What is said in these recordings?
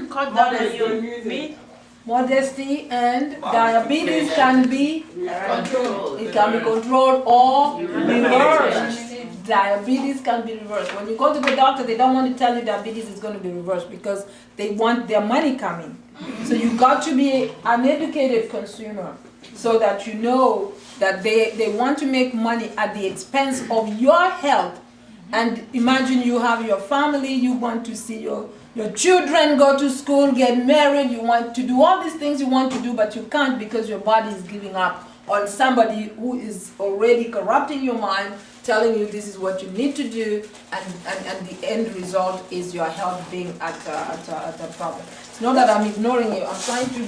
Cut down on your meat. Modesty and diabetes can be controlled. It can be controlled or reversed. Diabetes can be reversed. When you go to the doctor, they don't want to tell you diabetes is going to be reversed because they want their money coming. So you got to be an educated consumer so that you know that they want to make money at the expense of your health. And imagine you have your family, you want to see your children go to school, get married, you want to do all these things you want to do, but you can't because your body is giving up on somebody who is already corrupting your mind, telling you this is what you need to do, and the end result is your health being at a problem. It's not that I'm ignoring you. I'm trying to.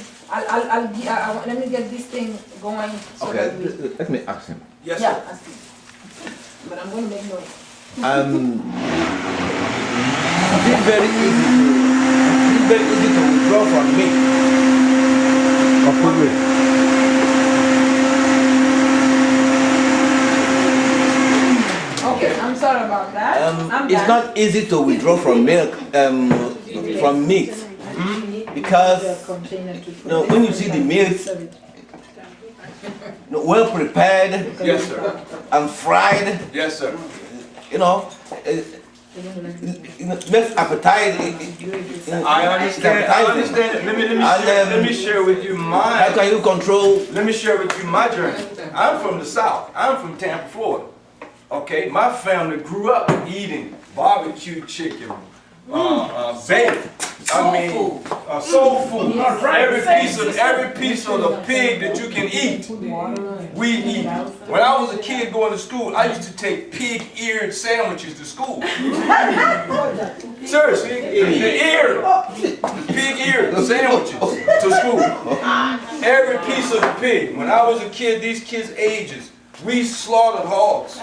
Let me get this thing going. So Okay, that we, let me ask him. Yes, yeah, sir. ask him. But I'm going to make noise. It's very easy to withdraw from me. Okay, I'm sorry about that. I'm It's done. not easy to withdraw from milk, from meat, because when you see the milk well prepared Yes, sir. and fried, Yes, sir. it makes appetite. I understand. I understand. Let me share with you How can my. you control? Let me share with you my journey. I'm from the South. I'm from Tampa, Florida. Okay, my family grew up eating barbecue chicken, bacon. I mean, soul food. Every piece of the pig that you can eat, we eat. When I was a kid going to school, I used to take pig-eared sandwiches to school. Seriously, the pig-eared sandwiches to school. Every piece of the pig. When I was a kid, these kids' ages, we slaughtered hogs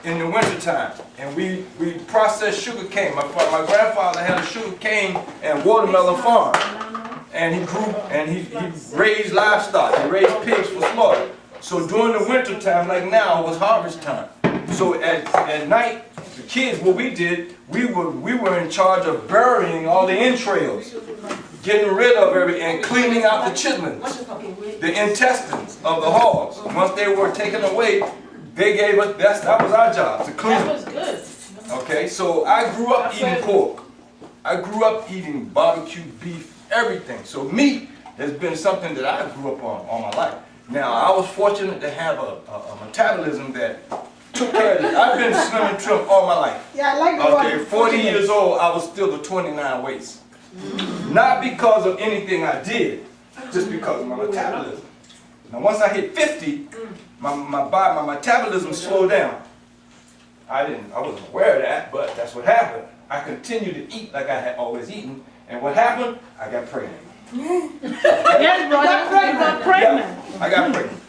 in the wintertime, and we processed sugar cane. My grandfather had a sugar cane and watermelon farm, and he raised livestock. He raised pigs for slaughter. So during the wintertime, like now, it was harvest time. So at night, the kids, what we did, we were in charge of burying all the entrails, getting rid of and cleaning out the chitlins, the intestines of the hogs. Once they were taken away, they gave us, that was our job, to clean them. That was good. Okay, so I grew up eating pork. I grew up eating barbecue beef, everything. So meat has been something that I grew up on all my life. Now, I was fortunate to have a metabolism that took care of it. I've been slim and trim all my life. Yeah, I like the Okay, 40 years old, I was still the 29 waist. Not because of anything I did, just because of my metabolism. Now, once I hit 50, my metabolism slowed down. I wasn't aware of that, but that's what happened. I continued to eat like I had always eaten, and what happened? I got pregnant. Yes, brother. You got pregnant. Yeah, I got pregnant.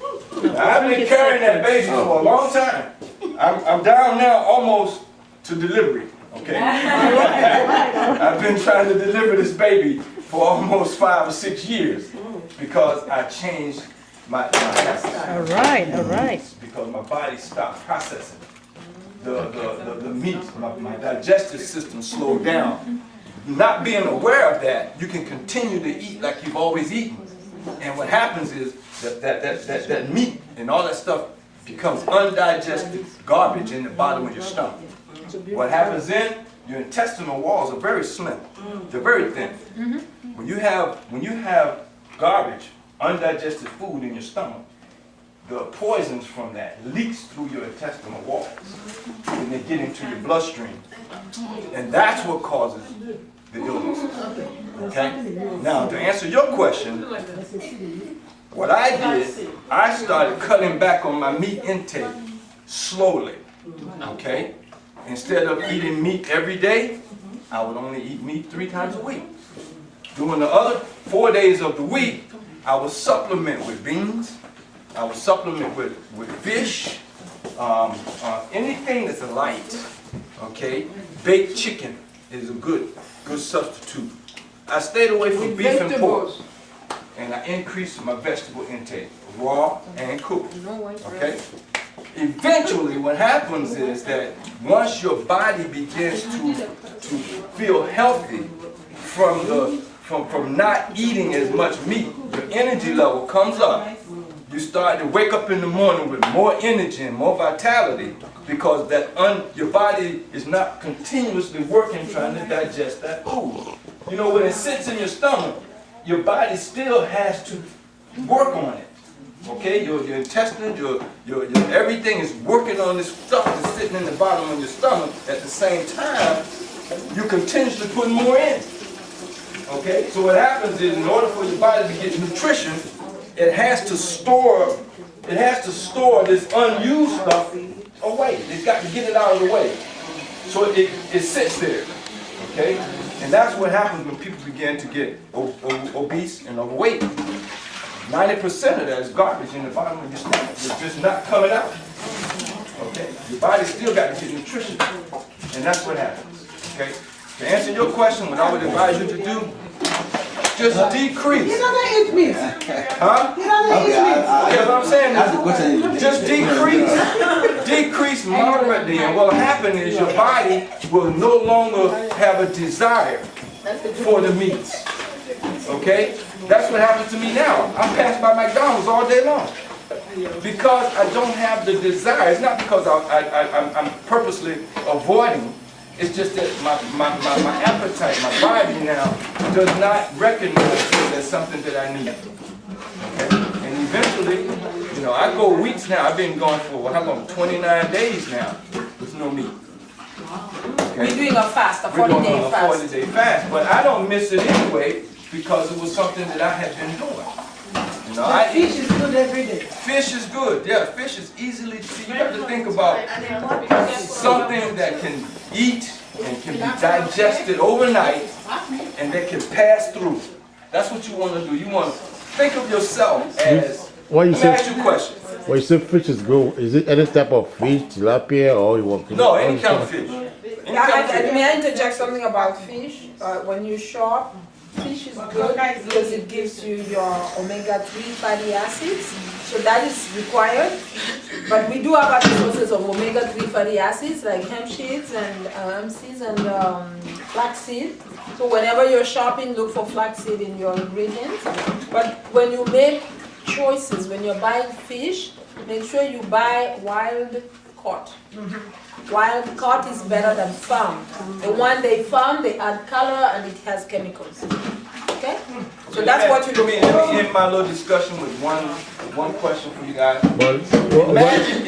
Now, I've been carrying that baby for a long time. I'm down now almost to delivery. Okay. I've been trying to deliver this baby for almost 5 or 6 years because I changed my habits. All right. Because my body stopped processing the meat. My digestive system slowed down. Not being aware of that, you can continue to eat like you've always eaten. And what happens is that meat and all that stuff becomes undigested garbage in the bottom of your stomach. What happens then? Your intestinal walls are very slim. They're very thin. When you have garbage, undigested food in your stomach, the poisons from that leaks through your intestinal walls and they get into your bloodstream. And that's what causes the illnesses. Okay? Now, to answer your question, what I did, I started cutting back on my meat intake slowly. Okay? Instead of eating meat every day, I would only eat meat 3 times a week. During the other 4 days of the week, I would supplement with beans. I would supplement with fish, anything that's light. Okay, baked chicken is a good substitute. I stayed away from beef and pork, and I increased my vegetable intake, raw and cooked. Okay. Eventually, what happens is that once your body begins to feel healthy from not eating as much meat, your energy level comes up. You start to wake up in the morning with more energy and more vitality because your body is not continuously working trying to digest that food. You know, when it sits in your stomach, your body still has to work on it. Okay, your intestines, your everything is working on this stuff that's sitting in the bottom of your stomach. At the same time, you continuously put more in. Okay, so what happens is, in order for your body to get nutrition, it has to store this unused stuff away. It's got to get it out of the way. So it sits there. Okay, and that's what happens when people begin to get obese and overweight. 90% of that is garbage in the bottom of your stomach. It's just not coming out. Okay? Your body still got to get nutrition. And that's what happens. Okay? To answer your question, what I would advise you to do, just decrease. He doesn't eat meat. Huh? He doesn't eat meat. Okay, what I'm saying is, just decrease moderately, and what will happen is your body will no longer have a desire for the meats. Okay? That's what happens to me now. I pass by McDonald's all day long because I don't have the desire. It's not because I'm purposely avoiding. It's just that my appetite, my body now does not recognize it as something that I need. Okay? And eventually, you know, I go weeks now. I've been going for, how long? 29 days now with no meat. Okay? We're doing a fast, a 40-day fast. We're doing a 40-day fast. But I don't miss it anyway because it was something that I had been doing. You know, Fish is good every day. Fish is good. Yeah, fish is easily. See, you have to think about something that can eat and can be digested overnight and that can pass through. That's what you want to do. You want to think of yourself as. Let me ask you a question. When you say fish is good, is it any type of fish, tilapia, or you want? No, any kind of fish. May I interject something about fish? When you shop, fish is good because it gives you your omega-3 fatty acids, so that is required. But we do have other sources of omega-3 fatty acids like hemp seeds and flaxseed. So whenever you're shopping, look for flaxseed in your ingredients. But when you make choices, when you're buying fish, make sure you buy wild caught. Wild caught is better than farmed. The one they farm, they add color and it has chemicals. Okay? So that's what you do. Let me end my little discussion with one question for you guys. Imagine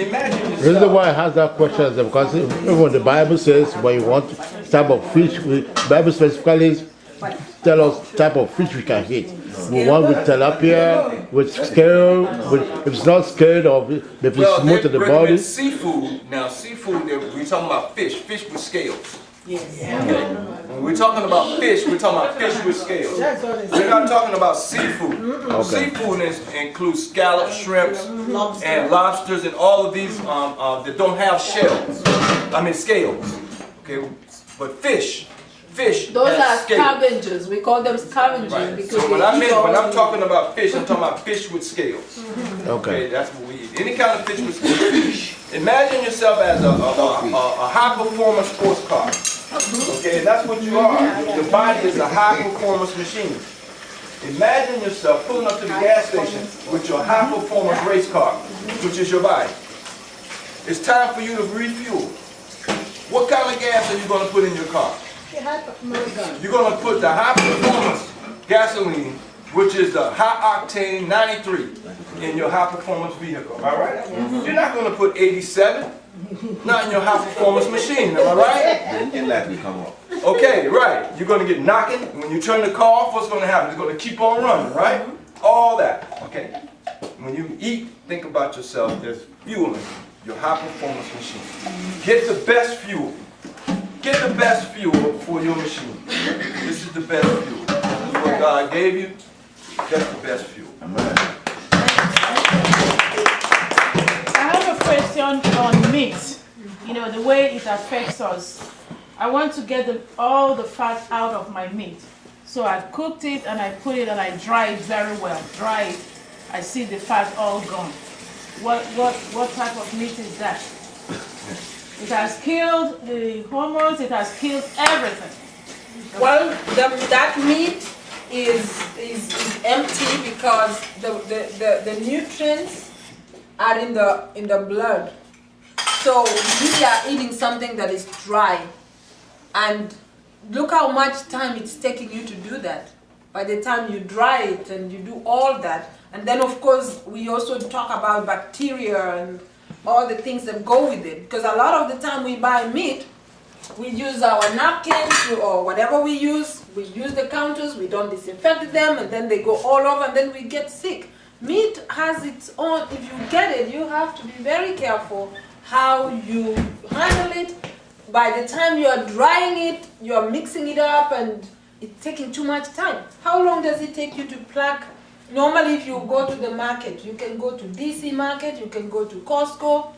The reason why I ask that question is because even when the Bible says when you want type of fish, the Bible specifically tell us type of fish we can eat. We want with tilapia, with scale, if it's not scaled or if it's smooth to the body. Seafood. Now, seafood, we're talking about fish with scales. Yes. Okay. When we're talking about fish, we're talking about fish with scales. We're not talking about seafood. Okay. Seafood includes scallops, shrimps, and lobsters, and all of these that don't have shells. I mean scales. Okay, but fish. Those are scavengers. We call them scavengers because so when I'm talking about fish, I'm talking about fish with scales. Okay. That's what we eat. Any kind of fish with scales. Imagine yourself as a high-performance sports car. Okay, and that's what you are. Your body is a high-performance machine. Imagine yourself pulling up to the gas station with your high-performance race car, which is your body. It's time for you to refuel. What kind of gas are you going to put in your car? You're going to put the high-performance gasoline, which is the high-octane 93, in your high-performance vehicle. All right? You're not going to put 87, not in your high-performance machine. Am I right? And let me come up. Okay, right. You're going to get knocking. When you turn the car off, what's going to happen? It's going to keep on running, right? All that. Okay. When you eat, think about yourself as fueling your high-performance machine. Get the best fuel. Get the best fuel for your machine. This is the best fuel. This is what God gave you. That's the best fuel. I have a question on meat. You know, the way it affects us. I want to get all the fat out of my meat. So I cooked it and I put it and I dry it very well. Dry it. I see the fat all gone. What type of meat is that? It has killed the hormones, it has killed everything. Well, that meat is empty because the nutrients are in the blood. So we are eating something that is dry, and look how much time it's taking you to do that. By the time you dry it and you do all that, and then of course we also talk about bacteria and all the things that go with it. Because a lot of the time we buy meat, we use our napkins or whatever we use the counters, we don't disinfect them, and then they go all over and then we get sick. Meat has its own, if you get it, you have to be very careful how you handle it. By the time you are drying it, you are mixing it up and it's taking too much time. How long does it take you to pluck? Normally if you go to the market, you can go to DC market, you can go to Costco,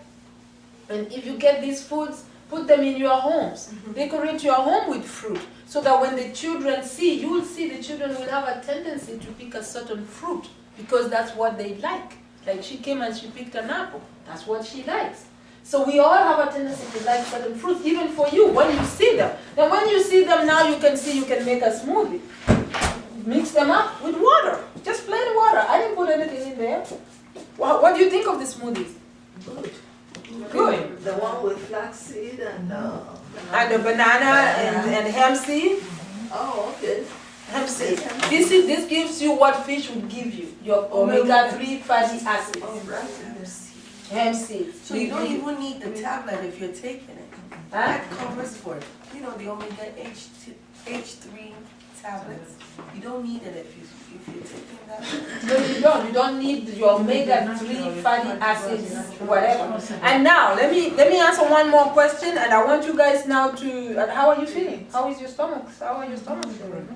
and if you get these foods, put them in your homes. Decorate your home with fruit so that when the children see, you will see the children will have a tendency to pick a certain fruit because that's what they like. Like she came and she picked an apple. That's what she likes. So we all have a tendency to like certain fruits, even for you, when you see them. Then when you see them now, you can see you can make a smoothie. Mix them up with water, just plain water. I didn't put anything in there. What do you think of the smoothies? Good. The one with flaxseed and the banana and hemp seed. oh, okay. Hemp seed. This gives you what fish would give you, your omega-3 fatty acids. Oh, right. Hemp seed. So you don't even need the tablet if you're taking it. That covers for it. You know, the omega H3 tablets. You don't need it if you're taking that. No, you don't. You don't need your omega-3 fatty acids, whatever. And now, let me answer one more question, and I want you guys now to. And how are you feeling? How is your stomach? How are your stomach feeling?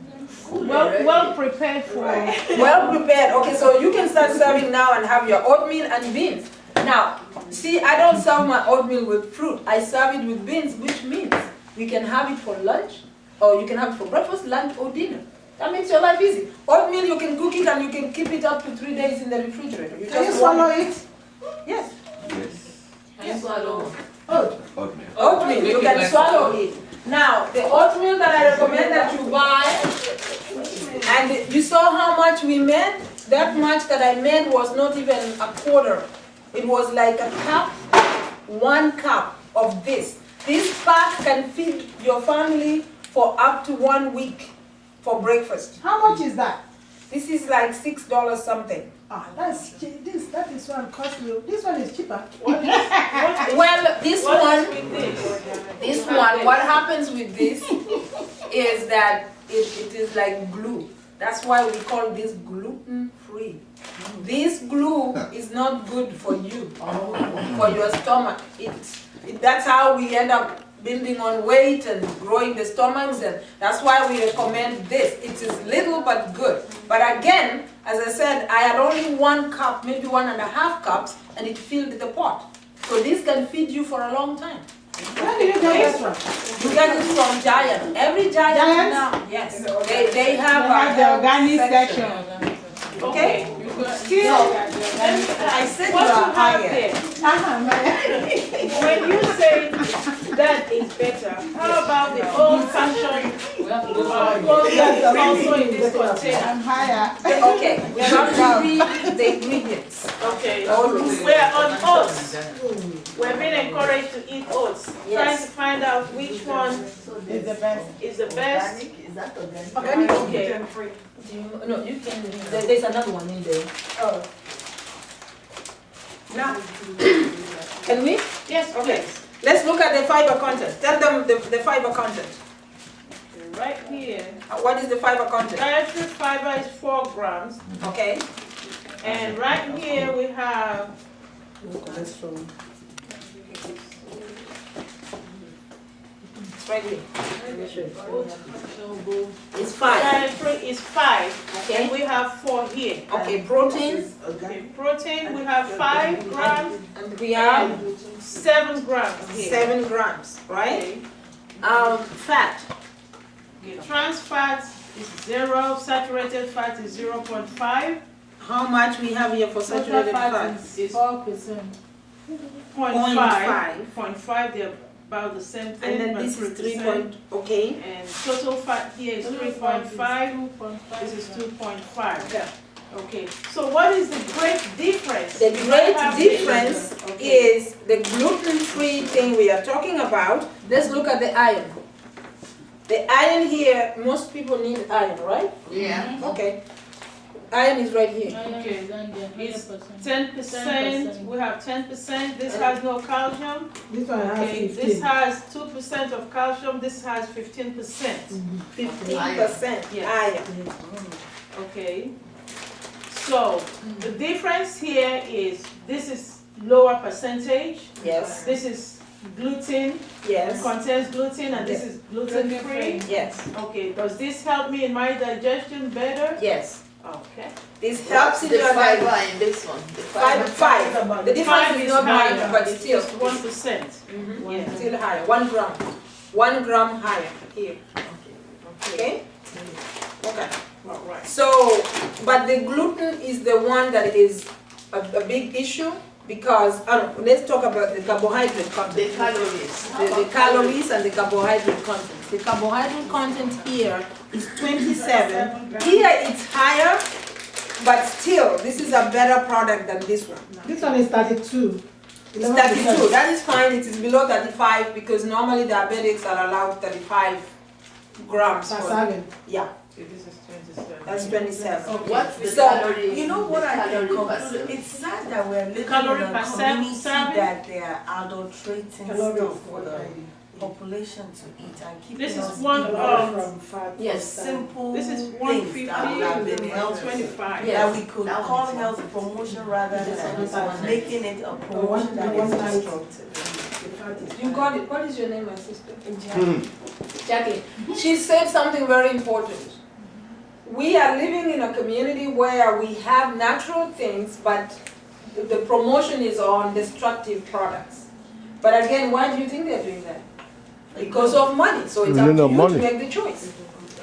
Well prepared for. Well prepared. Okay, so you can start serving now and have your oatmeal and beans. Now, see, I don't serve my oatmeal with fruit. I serve it with beans, which means we can have it for lunch, or you can have it for breakfast, lunch, or dinner. That makes your life easy. Oatmeal, you can cook it and you can keep it up to 3 days in the refrigerator. Can you swallow it? Yes. You swallow Oatmeal. Oatmeal, you can swallow it. Now, the oatmeal that I recommend that you buy, and you saw how much we made? That much that I made was not even a quarter. It was like a cup, 1 cup of this. This pack can feed your family for up to 1 week for breakfast. How much is that? This is like $6 something. Ah, that's cheap. That is one costly. This one is cheaper. Well, this one, what happens with this is that it is like glue. That's why we call this gluten-free. This glue is not good for you, for your stomach. That's how we end up building on weight and growing the stomachs, and that's why we recommend this. It is little but good. But again, as I said, I had only 1 cup, maybe 1.5 cups, and it filled the pot. So this can feed you for a long time. Where do you get this from? You get it from Giant. Every Giant now, yes. They have the organic section. Okay. Still, I said you what are you have higher. there, when you say that is better, how about the old fashioned that's also in this container? I'm higher. Okay, we have to read the ingredients. Okay, we're on oats. We're being encouraged to eat oats. Trying to find out which one Is the best. is the best. Is that organic? Organic, Okay. No, you can read. There's another one in there. Oh, Now, can we? yes, Okay. please. Let's look at the fiber content. Tell them the fiber content. Right here, What is the fiber content? dietary fiber is 4 grams. Okay. And right here we have It's right here. It's 5. dietary is 5. And Okay. we have 4 here. Okay, protein. Okay, protein, we have 5 grams And we have and 7 grams here. 7 grams, right? Okay. Fat. Trans fat is 0, saturated fat is 0.5. How much we have here for saturated fat? Is 4%. 0.5. 0.5, they're about the same thing. And then about this is 3 3%. point, okay. And total fat here is 3.5. This is 2.5. Yeah. Okay. So what is the great difference? The If I great have difference this- okay. is the gluten-free thing we are talking about. Let's look at the iron. The iron here, most people need iron, right? Yeah. Okay. Iron is right here. Okay. It's 10%. We have 10%. This has no calcium. This one has Okay. 15. This has 2% of calcium. This has 15%. 15% Yes. iron. Okay. So the difference here is this is lower percentage. Yes, This is gluten, yes, contains gluten, and this is gluten free. yes, Okay, does this help me in my digestion better? yes. Okay. This helps in your diet. in this one? Five. The difference Five is not higher, much, but it's still. just 1%. Mhm. Yeah. Still higher, 1 gram. 1 gram higher here. Okay? Okay. All right. So, but the gluten is the one that is a big issue because, let's talk about the carbohydrate content. calories. The calories and the carbohydrate content. The carbohydrate content here is 27. Here it's higher, but still, this is a better product than this one. This one is 32. It's 32. That is fine. It is below 35 because normally diabetics are allowed 35 grams. Per for- serving. Yeah, Okay, this is 27. that's 27. What's the So, calorie? You know what the I can calorie conclude? per It's sad that we're living Calorie in a per community serving? that they are adulterating Calories stuff for for the the population to eat and keeping This is us one eating of- from fat. Yes, simple This is things 150 that would have been and healthy. 25. Yeah. That we could That call one is health promotion rather Yes, than making it a promotion that one is night. destructive. You got it. What is your name, my sister? Jackie. She said something very important. We are living in a community where we have natural things, but the promotion is on destructive products. But again, why do you think they're doing that? Because of money. So it's up to No, you money. to make the choice.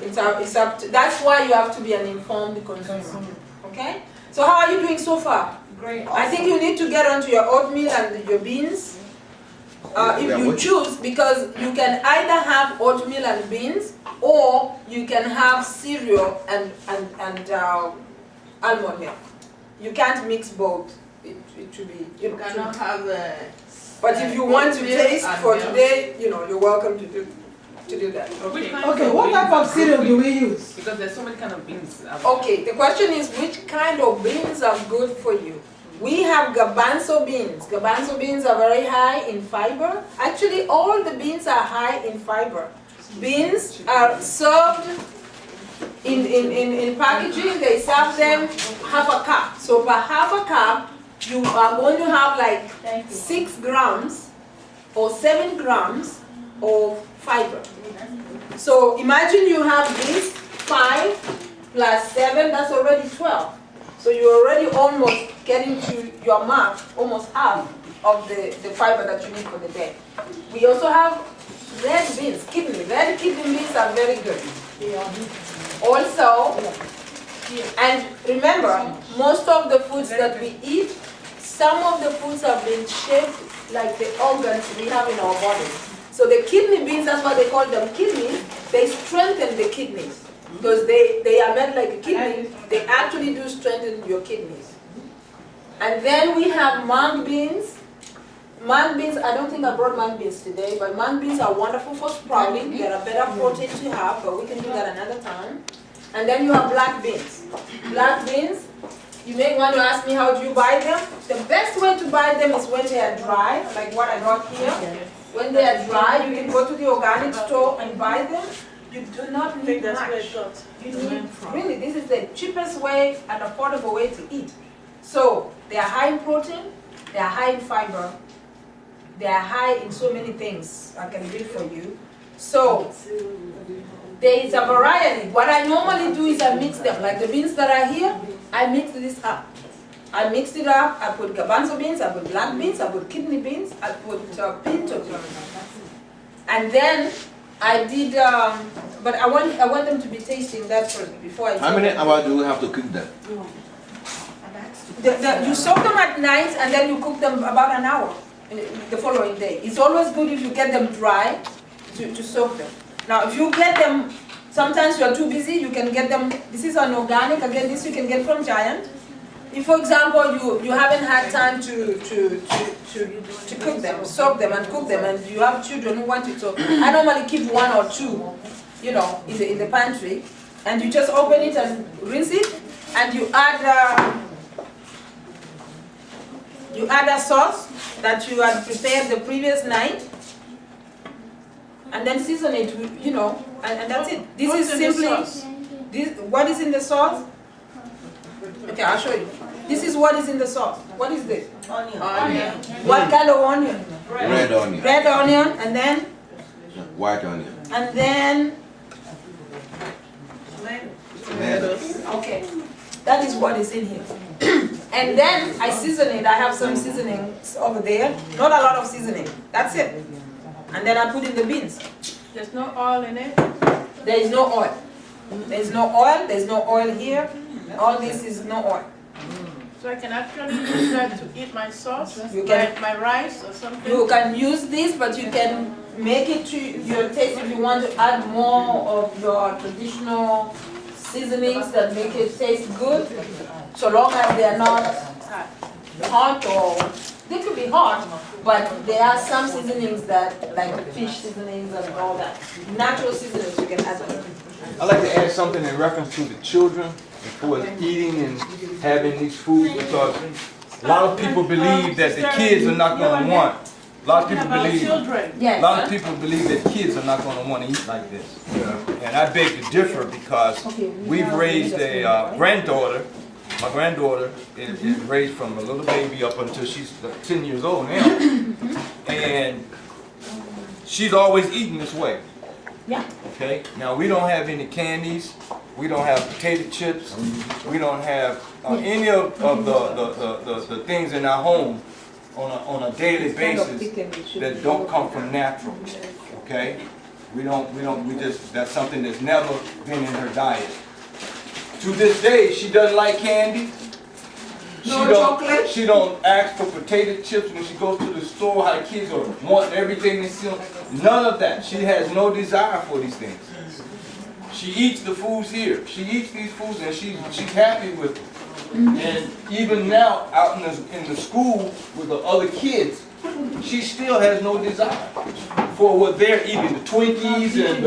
It's up to, that's why you have to be an informed consumer. Okay? So how are you doing so far? Great. I think you need to get onto your oatmeal and your beans. If you choose, because you can either have oatmeal and beans, or you can have cereal and almond milk. You can't mix both. It should be, you know. cannot have But if you want to oatmeal taste and for milk. today, you know, you're welcome to do that. Okay, what type of cereal do we use? Because there's so many kind of beans. Okay, the question is which kind of beans are good for you? We have garbanzo beans. Garbanzo beans are very high in fiber. Actually, all the beans are high in fiber. Beans are served in packaging. They serve them half a cup. So per half a cup, you are going to have like 6 grams or 7 grams of fiber. So imagine you have this 5 plus 7, that's already 12. So you're already almost getting to your mark, almost half of the fiber that you need for the day. We also have red beans, kidney. Red kidney beans are very good. Also, and remember, most of the foods that we eat, some of the foods have been shaped like the organs we have in our bodies. So the kidney beans, that's why they call them kidneys, they strengthen the kidneys. Because they are made like a kidney, they actually do strengthen your kidneys. And then we have mung beans. Mung beans, I don't think I brought mung beans today, but mung beans are wonderful for sprouting. They're a better protein to have, but we can do that another time. And then you have black beans. Black beans, you may want to ask me how do you buy them. The best way to buy them is when they are dry, like what I got here. When they are dry, you can go to the organic store and buy them. You do not need much. You need, really, this is the cheapest way and affordable way to eat. So, they are high in protein, they are high in fiber, they are high in so many things I can read for you. So, there is a variety. What I normally do is I mix them. Like the beans that are here, I mix this up. I mixed it up, I put garbanzo beans, I put black beans, I put kidney beans, I put pinto beans. And then I did, but I want them to be tasting that first before I. How many hours do we have to cook them? You soak them at night and then you cook them about an hour. the following day. It's always good if you get them dry to soak them. Now, if you get them, sometimes you are too busy, you can get them, this is an organic, again, this you can get from Giant. If, for example, you haven't had time to cook them, soak them and cook them, and you have children who want it, so I normally keep 1 or 2, in the pantry, and you just open it and rinse it, and you add a sauce that you had prepared the previous night, and then season it with, and that's it. This is simply, what is in the sauce? Okay, I'll show you. This is what is in the sauce. What is this? Onion. What kind of onion? Red onion. Red onion, and then? White onion. And then? Tomatoes. Okay, that is what is in here. And then I season it. I have some seasonings over there. Not a lot of seasoning. That's it. And then I put in the beans. There's no oil in it? There is no oil. There's no oil. There's no oil here. All this is no oil. So I can actually use that to eat my sauce, You can- my rice or something? You can use this, but you can make it to your taste if you want to add more of your traditional seasonings that make it taste good, so long as they are not hot or, they could be hot, but there are some seasonings that, like fish seasonings and all that, natural seasonings you can add to it. I'd like to add something in reference to the children who are eating and having these foods, because a lot of people believe that the kids are not going to want. A lot of people About believe. children. A Yes. lot of people believe that kids are not going to want to eat like this. And I beg to differ, because we've raised a granddaughter. My granddaughter is raised from a little baby up until she's 10 years old now. And she's always eaten this way. Yeah. Okay? Now, we don't have any candies. We don't have potato chips. We don't have any of the things in our home on a daily basis that don't come from natural. Okay? We just, that's something that's never been in her diet. To this day, she doesn't like candy. Chocolate? She don't ask for potato chips when she goes to the store. How the kids are wanting everything they see. None of that. She has no desire for these things. She eats the foods here. She eats these foods and she's happy with them. And even now, out in the school with the other kids, she still has no desire for what they're eating, the Twinkies and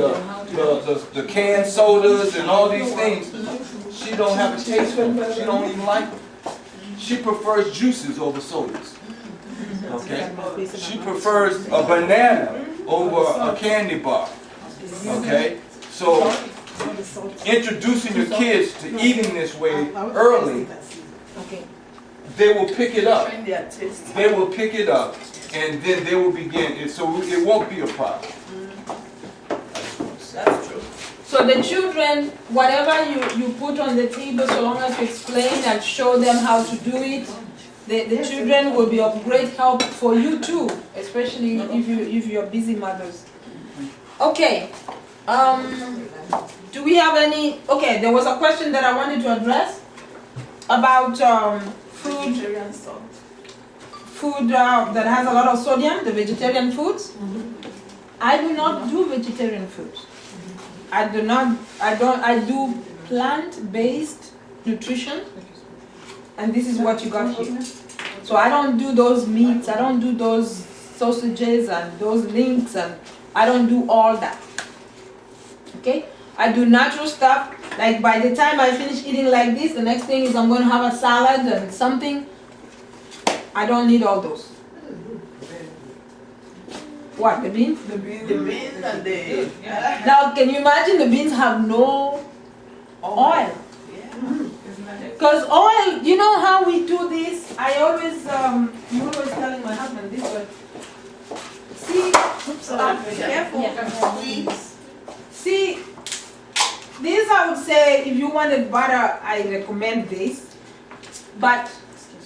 the canned sodas and all these things. She don't have a taste for them. She don't even like them. She prefers juices over sodas. Okay? She prefers a banana over a candy bar. Okay? So, introducing your kids to eating this way early, they will pick it up. They will pick it up, and then they will begin. So it won't be a problem. That's true. So the children, whatever you put on the table, so long as you explain and show them how to do it, the children will be of great help for you too, especially if you're busy mothers. Okay. Do we have any? Okay, there was a question that I wanted to address about food that has a lot of sodium, the vegetarian foods. I do not do vegetarian foods. I do plant-based nutrition, and this is what you got here. So I don't do those meats, I don't do those sausages and those links, and I don't do all that. Okay? I do natural stuff. Like by the time I finish eating like this, the next thing is I'm going to have a salad and something. I don't need all those. What, the beans? The beans and the... Now, can you imagine the beans have no oil? Because oil, you know how we do this? I always, I'm always telling my husband this way. See, careful, please. See, this I would say, if you wanted butter, I recommend this. But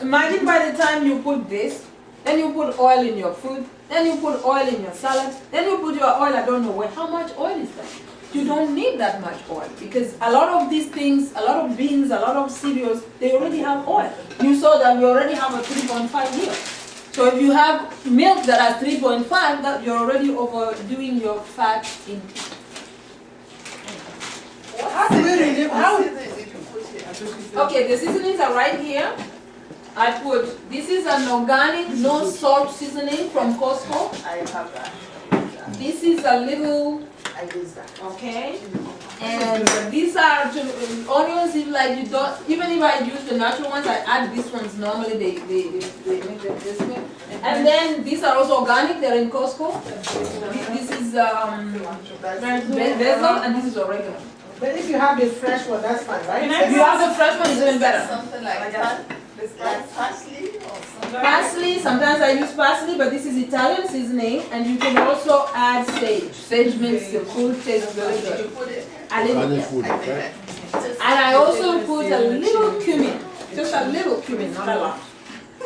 imagine by the time you put this, then you put oil in your food, then you put oil in your salad, then you put your oil, I don't know where. How much oil is that? You don't need that much oil, because a lot of these things, a lot of beans, a lot of cereals, they already have oil. You saw that we already have a 3.5 here. So if you have milk that has 3.5, that you're already overdoing your fat intake. How do we really, how? Okay, the seasonings are right here. I put, this is an organic, no salt seasoning from Costco. I have that. This is a little, I use that. okay. And these are onions, if like you don't, even if I use the natural ones, I add these ones normally, they make them this way. And then these are also organic, they're in Costco. This is basil and this is oregano. But if you have the fresh one, that's fine, right? If you have the fresh one, it's even better. Something like that. Like parsley or something. Parsley, sometimes I use parsley, but this is Italian seasoning, and you can also add sage. Sage makes the food taste very Did you good. put it? A little Organic bit. food, I think right? And I also put a little cumin, just a little cumin, not a lot.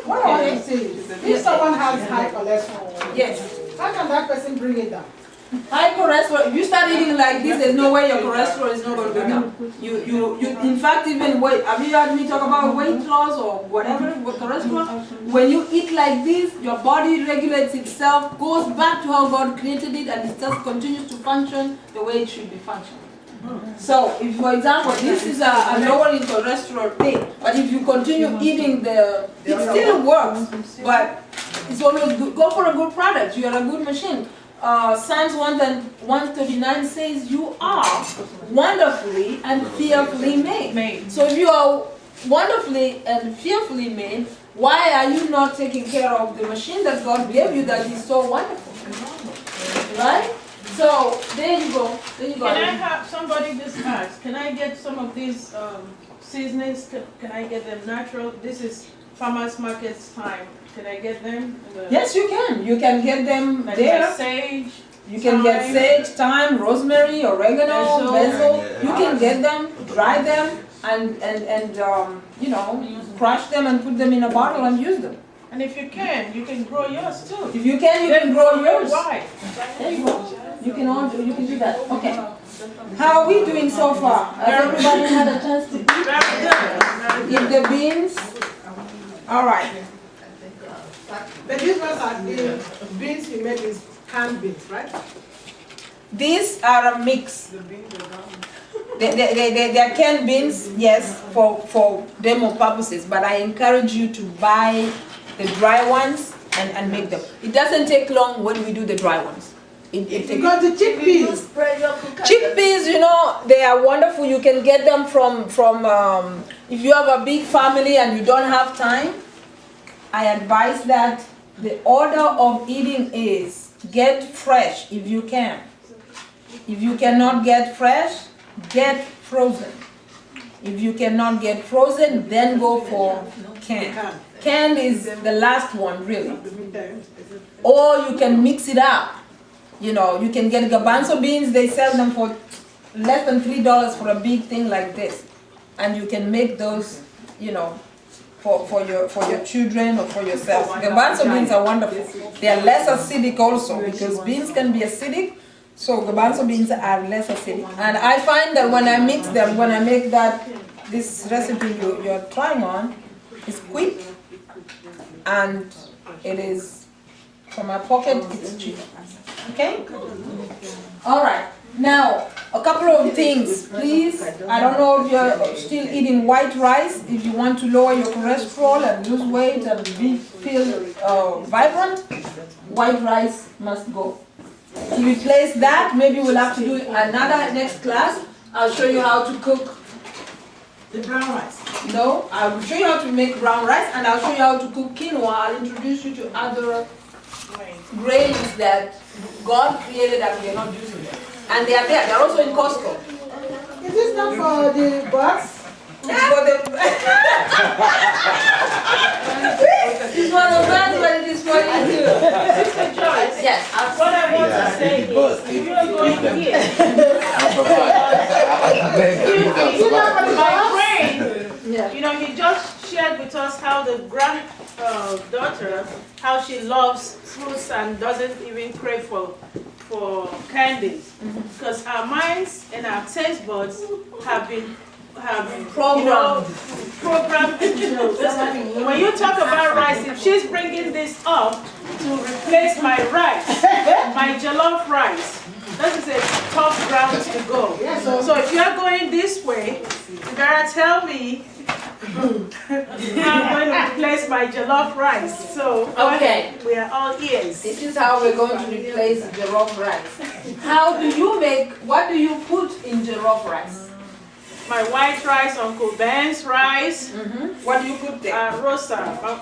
What I want to say is, if someone has high cholesterol, Yes. how can that person bring it down? High cholesterol, if you start eating like this, there's no way your cholesterol is not going to go down. You, in fact, even weight, have you heard me talk about weight loss or whatever, with cholesterol? When you eat like this, your body regulates itself, goes back to how God created it, and it just continues to function the way it should be functioning. So, if for example, this is a lowering cholesterol thing, but if you continue eating it still works, but it's always good. Go for a good product, you are a good machine. Psalms 139 says you are wonderfully and fearfully made. So if you are wonderfully and fearfully made, why are you not taking care of the machine that God gave you that is so wonderful? Right? So there you go. There you go. Can I have somebody just ask? Can I get some of these seasonings? Can I get them natural? This is farmers market's time. Can I get them? Yes, you can. You can get them Like there. sage. You can get thyme. sage, thyme, rosemary, oregano, basil. Yeah. You can get them, dry them, and you know, crush them and put them in a bottle and use them. And if you can grow yours too. If you can grow yours. Why? There you go. You can do that. Okay. How are we doing so far? Has everybody had a chance to eat? Very good. Eat the beans? All right. But these ones are the beans you make is canned beans, right? These are a mix. They are canned beans, yes, for demo purposes, but I encourage you to buy the dry ones and make them. It doesn't take long when we do the dry ones. Because the chickpeas, Chickpeas, you know, they are wonderful. You can get them from if you have a big family and you don't have time, I advise that the order of eating is get fresh if you can. If you cannot get fresh, get frozen. If you cannot get frozen, then go for canned. Canned is the last one, really. Or you can mix it up. You know, you can get garbanzo beans. They sell them for less than $3 for a big thing like this, and you can make those, you know, for your children or for yourself. Garbanzo beans are wonderful. They are less acidic also because beans can be acidic. So garbanzo beans are less acidic. And I find that when I mix them, when I make this recipe you're trying on, it's quick and it is, from my pocket, it's cheap. Okay? All right. Now, a couple of things, please. I don't know if you're still eating white rice. If you want to lower your cholesterol and lose weight and feel vibrant, white rice must go. To replace that, maybe we'll have to do another next class. I'll show you how to cook the brown rice. No, I will show you how to make brown rice and I'll show you how to cook quinoa. I'll introduce you to other grains that God created and we are not using them. And they are there. They're also in Costco. Is this not for the bugs? It's for the it's for the birds, but it is for you too. Mr. Joyce, Yes. what I want to say is, if you are going here, my brain, Yeah. you know, he just shared with us how the granddaughter, how she loves fruits and doesn't even crave for candies, because our minds and our taste buds have been Programmed. program. Listen, when you talk about rice, if she's bringing this up to replace my rice, my jollof rice, that is a tough ground to go. So if you're going this way, you gotta tell me I'm going to replace my jollof rice. So Okay. we are all ears. This is how we're going to replace jollof rice. How do you make, what do you put in jollof rice? My white rice, Uncle Ben's rice. What do you put there? Rosa.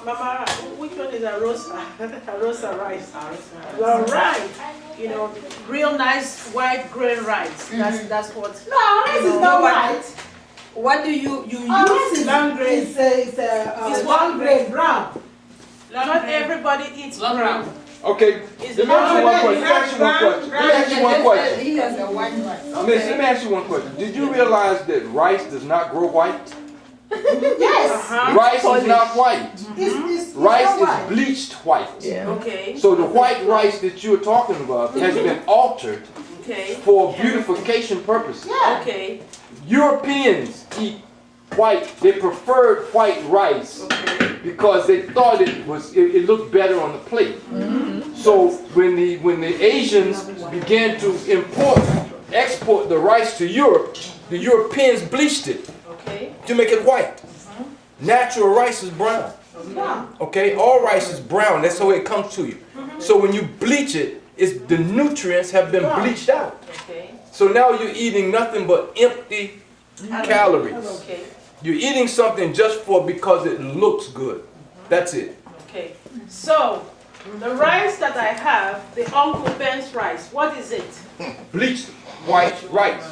Mama, which one is a Rosa? A Rosa rice. You're right. You know, real nice white grain rice. That's what. No, rice is not white. What do you use? Rice is Long grain. It's one grade brown. Not everybody eats brown. Okay, It's let me ask you one question. Let me ask you one question. Let me ask you one question. He has a white rice. Miss, let me ask you one question. Did you realize that rice does not grow white? Yes. Rice is not white. It's Rice not is white. bleached white. Okay. So the white rice that you're talking about has been altered Okay. for beautification purposes. Yeah. Okay. Europeans eat white, they preferred white rice because they thought it looked better on the plate. So when the Asians began to export the rice to Europe, the Europeans bleached it Okay. to make it white. Natural rice is brown. Okay, all rice is brown. That's the way it comes to you. So when you bleach it, the nutrients have been bleached out. Okay. So now you're eating nothing but empty calories. Okay. You're eating something just because it looks good. That's it. Okay. So the rice that I have, the Uncle Ben's rice, what is it? Bleached white rice.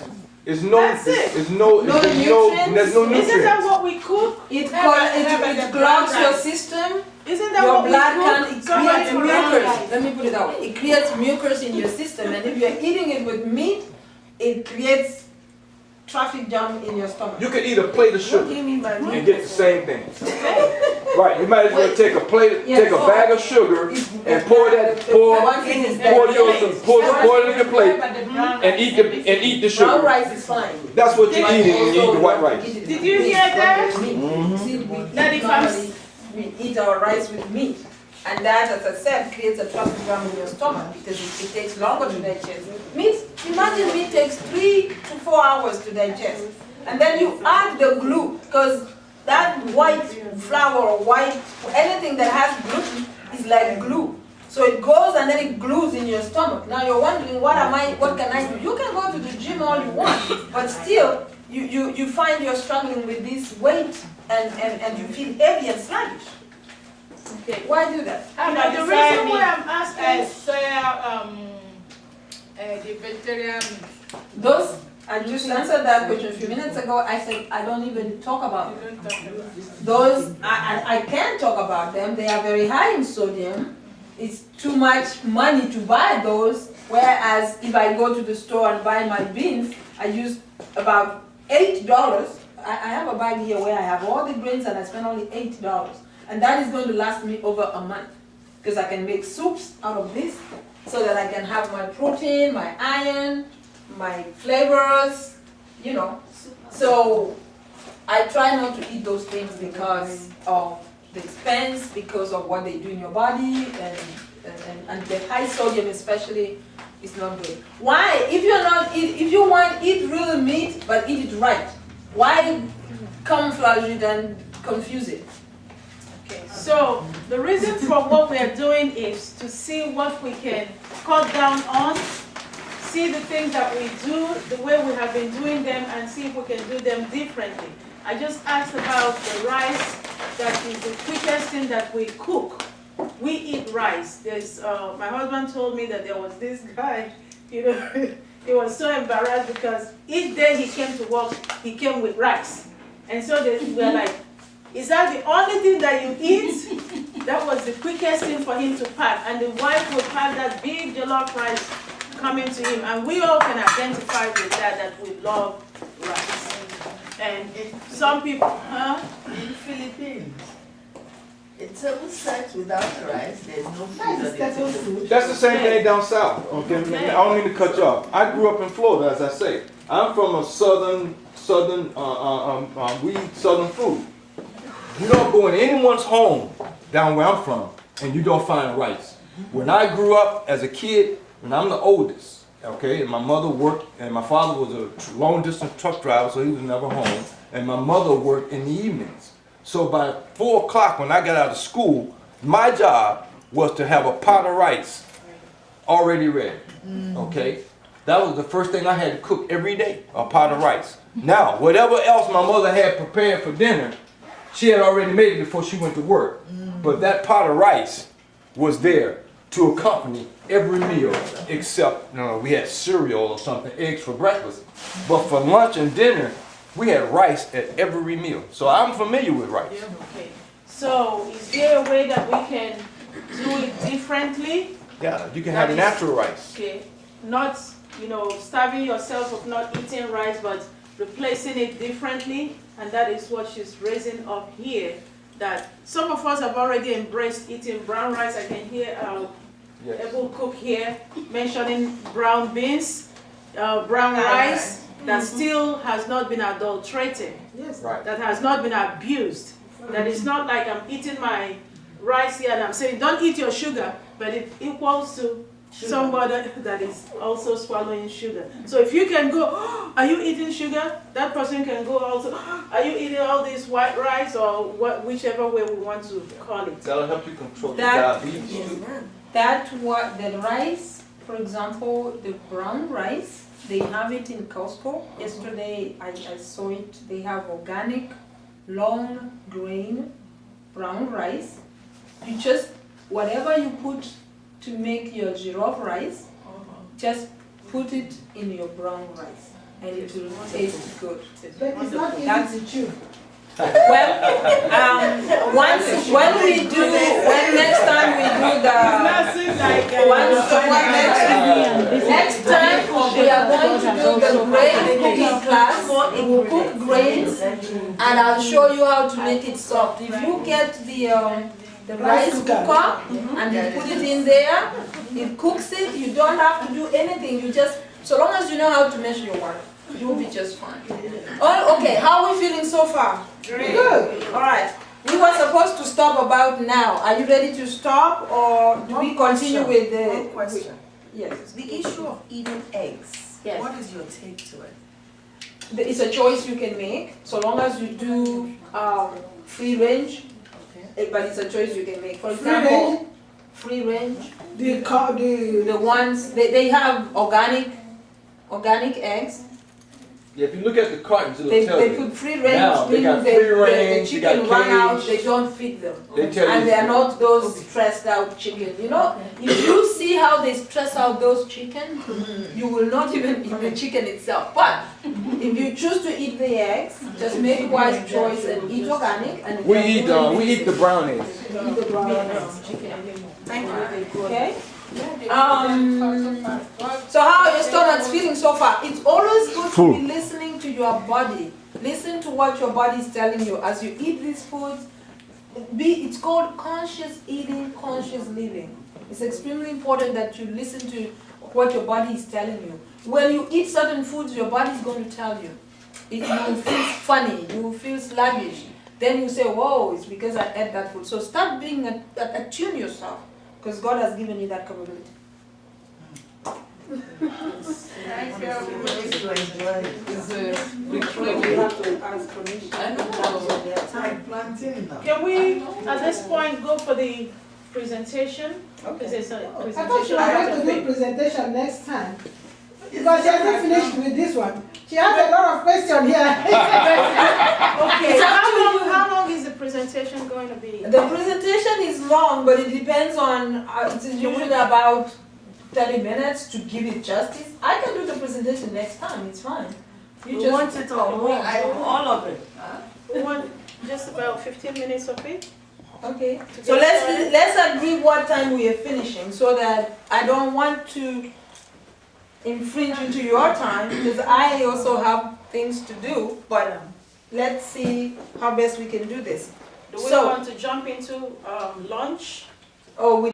There's no, That's it. there's no nutrients? Isn't that nutrients. what we cook? It clogs your system. Isn't that Your what we blood cook? it Somebody creates put it mucus. Let me put it that way. It creates mucus in your system, and if you're eating it with meat, it creates traffic jam in your stomach. You could eat a plate of sugar Give me my and get the same thing. Right, you might as well take a bag of sugar and pour it in your plate and eat the Brown sugar. rice is fine. That's what you're eating when you eat the white rice. Did you hear that? That if I'm Normally, we eat our rice with meat. And that, as I said, creates a traffic jam in your stomach because it takes longer to digest. Meat, imagine meat takes 3 to 4 hours to digest. And then you add the glue, because that white flour or white, anything that has gluten is like glue. So it goes and then it glues in your stomach. Now you're wondering, what can I do? You can go to the gym all you want, but still, you find you're struggling with this weight and you feel heavy and sluggish. okay. Why do that? You know, the reason why I'm asking The vegetarian. Those, I just answered that question a few minutes ago. I said I don't even talk about them. Those, I can talk about them. They are very high in sodium. It's too much money to buy those. Whereas if I go to the store and buy my beans, I use about $8. I have a bag here where I have all the grains and I spend only $8. And that is going to last me over a month. Because I can make soups out of this so that I can have my protein, my iron, my flavors, you know. So I try not to eat those things because of the expense, because of what they do in your body, and the high sodium especially is not good. Why? If you want eat real meat but eat it right, why camouflage it and confuse it? Okay, so the reason for what we are doing is to see what we can cut down on, see the things that we do, the way we have been doing them, and see if we can do them differently. I just asked about the rice that is the quickest thing that we cook. We eat rice. There's, my husband told me that there was this guy, you know, he was so embarrassed because each day he came to work, he came with rice. And so we were like, is that the only thing that you eat? That was the quickest thing for him to pack. And the wife would pack that big jollof rice coming to him. And we all can identify with that we love rice. And some people, In the Philippines, a table set without rice, there's no food on the table. That's the same thing down south. Okay, I don't mean to cut you off. I grew up in Florida, as I say. I'm from a southern, we eat southern food. You don't go in anyone's home down where I'm from and you don't find rice. When I grew up as a kid, and I'm the oldest, okay, and my mother worked, and my father was a long distance truck driver, so he was never home, and my mother worked in the evenings. So by 4 o'clock when I got out of school, my job was to have a pot of rice already ready, okay? That was the first thing I had to cook every day, a pot of rice. Now, whatever else my mother had prepared for dinner, she had already made it before she went to work. But that pot of rice was there to accompany every meal, except we had cereal or something, eggs for breakfast. But for lunch and dinner, we had rice at every meal. So I'm familiar with rice. Okay. So is there a way that we can do it differently? Yeah, you can have natural rice. Okay. Not, starving yourself of not eating rice, but replacing it differently. And that is what she's raising up here. That some of us have already embraced eating brown rice. I can hear Able Cook here mentioning brown beans, brown rice that still has not been adulterated, Right. that has not been abused. That is not like I'm eating my rice here and I'm saying, don't eat your sugar, but it equals to somebody that is also swallowing sugar. So if you can go, oh, are you eating sugar? That person can go also, oh, are you eating all this white rice or whichever way we want to call it. That'll help you control the That- diabetes. The rice, for example, the brown rice, they have it in Costco. Yesterday I saw it. They have organic, long grain brown rice. You just, whatever you put to make your giraffe rice, just put it in your brown rice and it will taste good. But it's not That's- easy to chew. Well, next time we do the, next time we are going to do the grain cooking class, we will cook grains and I'll show you how to make it soft. If you get the rice cooker and you put it in there, it cooks it, you don't have to do anything, you just, so long as you know how to measure your water, you'll be just fine. Oh, okay, how are we feeling so far? Good. All right. We were supposed to stop about now. Are you ready to stop or do we continue with the... One question. Yes. The issue of eating eggs, Yes. what is your take to it? It's a choice you can make, so long as you do free range, but it's a choice you can make. For example, free range, the ones, they have organic eggs. Yeah, if you look at the cartons, it'll They tell you. put free range, Now, they got meaning free range, the they got chicken run out, cage. they don't feed them. They tell And you. they are not those stressed out chicken. You know, if you see how they stress out those chicken, you will not even eat the chicken itself. But if you choose to eat the eggs, just make a wise choice and eat organic. And We eat the brown eggs. Eat the brown eggs. Thank you. Okay. So how are your stomachs feeling so far? It's always good Full. to be listening to your body. Listen to what your body is telling you as you eat these foods. It's called conscious eating, conscious living. It's extremely important that you listen to what your body is telling you. When you eat certain foods, your body is going to tell you. You will feel funny, you will feel sluggish. Then you say, whoa, it's because I ate that food. So start being attune yourself, because God has given you that capability. Can we, at this point, go for the presentation? Is there a I thought presentation? she was going to do presentation next time. Because she hasn't finished with this one. She has a lot of questions here. Okay, so how long is the presentation going to be? The presentation is long, but it depends on, it's usually about 30 minutes to give it justice. I can do the presentation next time, it's fine. You We just want it all, all of it. We want just about 15 minutes of it? Okay. So let's agree what time we are finishing so that I don't want to infringe into your time because I also have things to do, but let's see how best we can do this. Do we So- want to jump into lunch? Oh, we